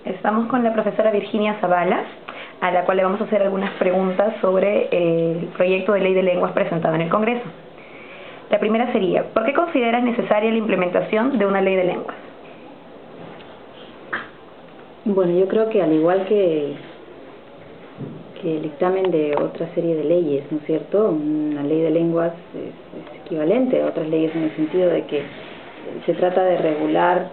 Estamos con la profesora Virginia Zavala, a la cual le vamos a hacer algunas preguntas sobre el proyecto de ley de lenguas presentado en el Congreso. La primera sería, ¿por qué consideras necesaria la implementación de una ley de lenguas? Bueno, yo creo que al igual que el dictamen de otra serie de leyes, ¿no es cierto? Una ley de lenguas es equivalente a otras leyes en el sentido de que se trata de regular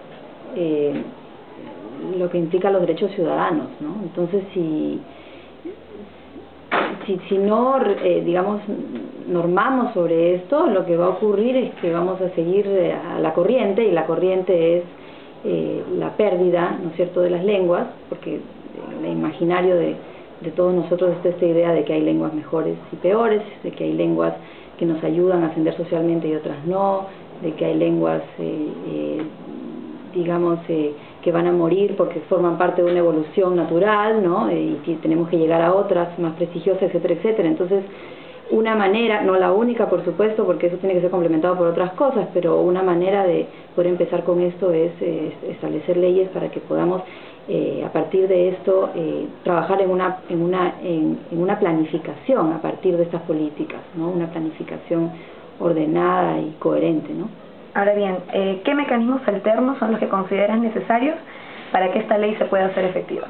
lo que implica los derechos ciudadanos, ¿no? Entonces, si no, digamos, normamos sobre esto, lo que va a ocurrir es que vamos a seguir a la corriente, y la corriente es la pérdida, ¿no es cierto?, de las lenguas, porque en el imaginario de todos nosotros está esta idea de que hay lenguas mejores y peores, de que hay lenguas que nos ayudan a ascender socialmente y otras no, de que hay lenguas, digamos, que van a morir porque forman parte de una evolución natural, ¿no? Y que tenemos que llegar a otras más prestigiosas, etcétera, etcétera. Entonces, una manera, no la única por supuesto, porque eso tiene que ser complementado por otras cosas, pero una manera de poder empezar con esto es establecer leyes para que podamos a partir de esto trabajar en una planificación a partir de estas políticas, ¿no? Una planificación ordenada y coherente, ¿no? Ahora bien, ¿qué mecanismos alternos son los que consideras necesarios para que esta ley se pueda hacer efectiva?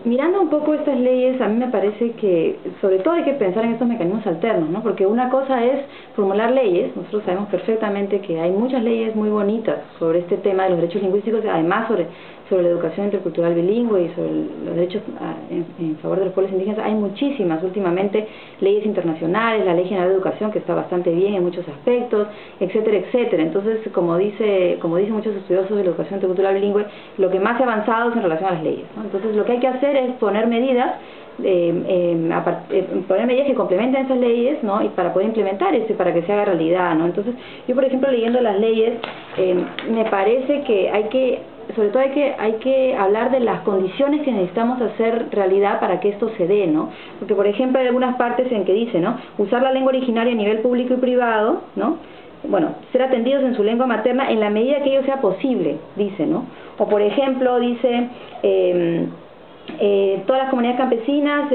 Mirando un poco estas leyes, a mí me parece que sobre todo hay que pensar en estos mecanismos alternos, ¿no? Porque una cosa es formular leyes. Nosotros sabemos perfectamente que hay muchas leyes muy bonitas sobre este tema de los derechos lingüísticos, además sobre la educación intercultural bilingüe y sobre los derechos en favor de los pueblos indígenas. Hay muchísimas últimamente leyes internacionales, la Ley General de Educación, que está bastante bien en muchos aspectos, etcétera, etcétera. Entonces, como dicen muchos estudiosos de la educación intercultural bilingüe, lo que más se ha avanzado es en relación a las leyes, ¿no? Entonces, lo que hay que hacer es poner medidas que complementen esas leyes, ¿no? Y para poder implementar esto y para que se haga realidad, ¿no? Entonces, yo por ejemplo leyendo las leyes, me parece que hay que hablar de las condiciones que necesitamos hacer realidad para que esto se dé, ¿no? Porque por ejemplo hay algunas partes en que dice, ¿no?, usar la lengua originaria a nivel público y privado, ¿no? Bueno, ser atendidos en su lengua materna en la medida que ello sea posible, dice, ¿no? O por ejemplo dice todas las comunidades campesinas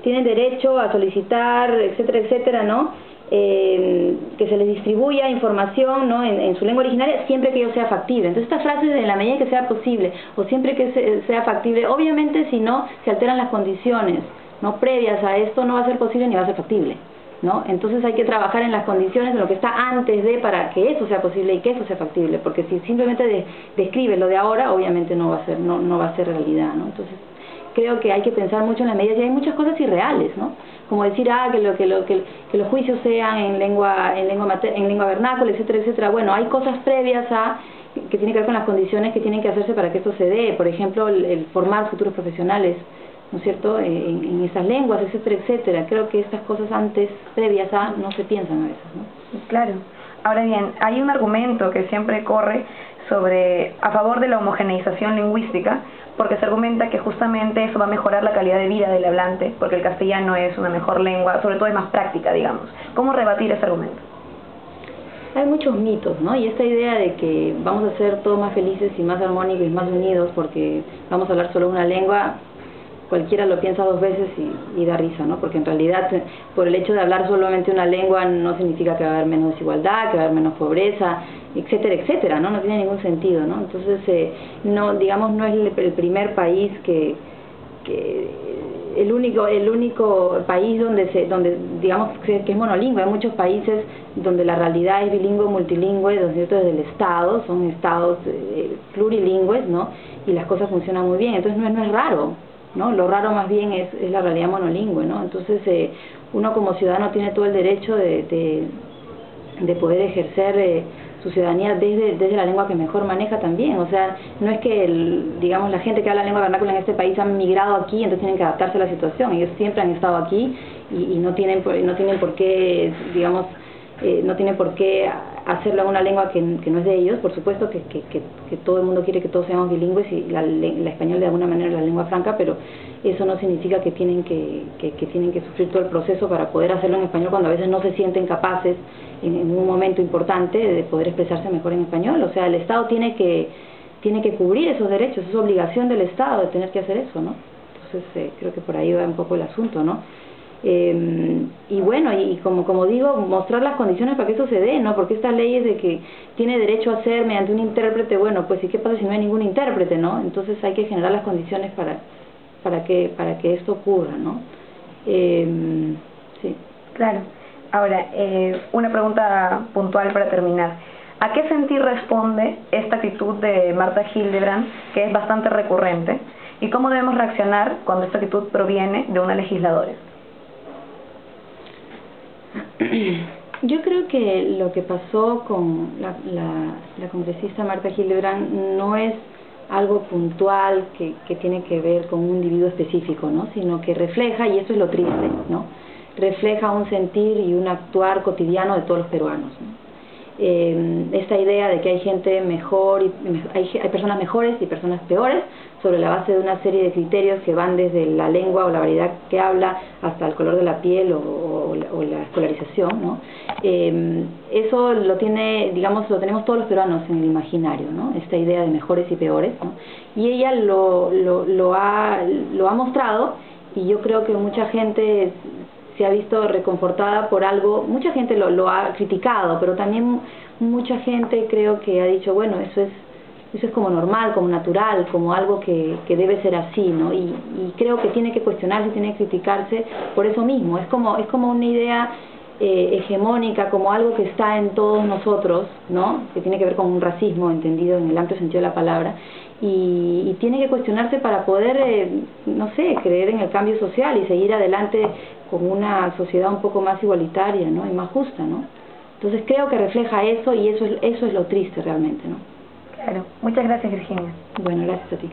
tienen derecho a solicitar, etcétera, etcétera, ¿no?, que se les distribuya información, ¿no?, en su lengua originaria siempre que ello sea factible. Entonces estas frases de en la medida que sea posible o siempre que sea factible, obviamente si no se alteran las condiciones, ¿no?, previas a esto, no va a ser posible ni va a ser factible, ¿no? Entonces hay que trabajar en las condiciones de lo que está antes de, para que eso sea posible y que eso sea factible, porque si simplemente describes lo de ahora, obviamente no va a ser realidad, ¿no? Entonces creo que hay que pensar mucho en las medidas, y hay muchas cosas irreales, ¿no? Como decir que los juicios sean en lengua vernácula, etcétera, etcétera. Bueno, hay cosas previas que tienen que ver con las condiciones que tienen que hacerse para que esto se dé. Por ejemplo, el formar futuros profesionales, ¿no es cierto?, en esas lenguas, etcétera, etcétera. Creo que estas cosas previas no se piensan a veces, ¿no? Claro. Ahora bien, hay un argumento que siempre corre a favor de la homogeneización lingüística, porque se argumenta que justamente eso va a mejorar la calidad de vida del hablante, porque el castellano es una mejor lengua, sobre todo es más práctica, digamos. ¿Cómo rebatir ese argumento? Hay muchos mitos, ¿no? Y esta idea de que vamos a ser todos más felices y más armónicos y más unidos porque vamos a hablar solo una lengua, cualquiera lo piensa dos veces y da risa, ¿no? Porque en realidad, por el hecho de hablar solamente una lengua no significa que va a haber menos desigualdad, que va a haber menos pobreza, etcétera, etcétera, ¿no? No tiene ningún sentido, ¿no? Entonces, no es el primer país el único país donde digamos que es monolingüe. Hay muchos países donde la realidad es bilingüe, multilingüe, desde el Estado, son estados plurilingües, ¿no? Y las cosas funcionan muy bien, entonces no es raro, ¿no? Lo raro más bien es la realidad monolingüe, ¿no? Entonces uno como ciudadano tiene todo el derecho de poder ejercer su ciudadanía desde la lengua que mejor maneja también. O sea, no es que digamos la gente que habla lengua vernácula en este país han migrado aquí, entonces tienen que adaptarse a la situación. Ellos siempre han estado aquí y no tienen por qué, digamos, no tienen por qué hacerlo en una lengua que no es de ellos. Por supuesto que todo el mundo quiere que todos seamos bilingües y la español de alguna manera es la lengua franca, pero eso no significa que tienen que sufrir todo el proceso para poder hacerlo en español cuando a veces no se sienten capaces en un momento importante de poder expresarse mejor en español. O sea, el Estado tiene que tiene que cubrir esos derechos, es obligación del Estado de tener que hacer eso, ¿no? Entonces creo que por ahí va un poco el asunto, ¿no? Y bueno, y como digo, mostrar las condiciones para que eso se dé, ¿no? Porque esta ley es de que tiene derecho a ser mediante un intérprete, bueno, pues ¿y qué pasa si no hay ningún intérprete, no? Entonces hay que generar las condiciones para que esto ocurra, ¿no? Sí. Claro. Ahora, una pregunta puntual para terminar. ¿A qué sentir responde esta actitud de Marta Hildebrand, que es bastante recurrente? ¿Y cómo debemos reaccionar cuando esta actitud proviene de una legisladora? Yo creo que lo que pasó con la congresista Marta Hildebrand no es algo puntual que tiene que ver con un individuo específico, ¿no? Sino que refleja, y eso es lo triste, ¿no? Refleja un sentir y un actuar cotidiano de todos los peruanos, ¿no? Esta idea de que hay gente mejor, hay personas mejores y personas peores sobre la base de una serie de criterios que van desde la lengua o la variedad que habla hasta el color de la piel o la escolarización, ¿no? Eso lo tenemos todos los peruanos en el imaginario, ¿no? Esta idea de mejores y peores, ¿no? Y ella lo ha mostrado, y yo creo que mucha gente se ha visto reconfortada por algo. Mucha gente lo ha criticado, pero también mucha gente creo que ha dicho, bueno, eso es como normal, como natural, como algo que debe ser así, ¿no? Y creo que tiene que cuestionarse, tiene que criticarse por eso mismo. Es como una idea hegemónica, como algo que está en todos nosotros, ¿no? Que tiene que ver con un racismo entendido en el amplio sentido de la palabra, y tiene que cuestionarse para poder, no sé, creer en el cambio social y seguir adelante con una sociedad un poco más igualitaria, ¿no? Y más justa, ¿no? Entonces creo que refleja eso, y eso es lo triste realmente, ¿no? Claro. Muchas gracias, Virginia. Bueno, gracias a ti.